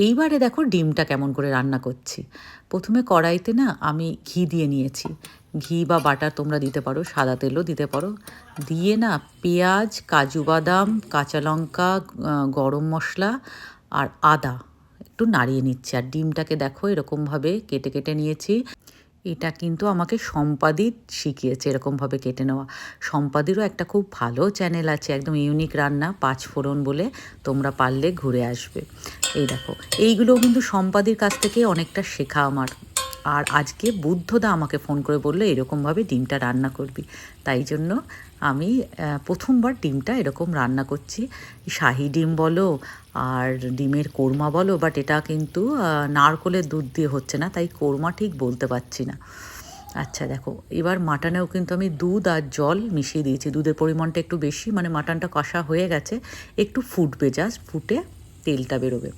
এইবারে দেখো ডিমটা কেমন করে রান্না করছি। প্রথমে কড়াইতে না আমি ঘি দিয়ে নিয়েছি। ঘি বা বাটার তোমরা দিতে পারো, সাদা তেলও দিতে পারো। দিয়ে না পেঁয়াজ, কাজু বাদাম, কাঁচা লঙ্কা, গরম মশলা আর আদা একটু নাড়িয়ে নিচ্ছি। আর ডিমটাকে দেখো এরকমভাবে কেটে কেটে নিয়েছি। এটা কিন্তু আমাকে সম্পাদি শিখিয়েছে এরকমভাবে কেটে নেওয়া। সম্পাদিরও একটা খুব ভালো চ্যানেল আছে, একদম ইউনিক রান্না, পাঁচফোড়ন বলে, তোমরা পারলে ঘুরে আসবে। এই দেখো, এইগুলোও কিন্তু সম্পাদির কাছ থেকে অনেকটা শেখা আমার। আর আজকে বুদ্ধদা আমাকে ফোন করে বললো এরকমভাবে ডিমটা রান্না করবি। তাই জন্য আমি প্রথমবার ডিমটা এরকম রান্না করছি। শাহি ডিম বলো আর ডিমের কোরমা বলো, বাট এটা কিন্তু নারকোলের দুধ দিয়ে হচ্ছে না, তাই কোরমা ঠিক বলতে পারছি না। আচ্ছা দেখো, এবার মাটনেও কিন্তু আমি দুধ আর জল মিশিয়ে দিয়েছি। দুধের পরিমাণটা একটু বেশি, মানে মাটনটা কষা হয়ে গেছে, একটু ফুটবে, জাস্ট ফুটে তেলটা বেরোবে।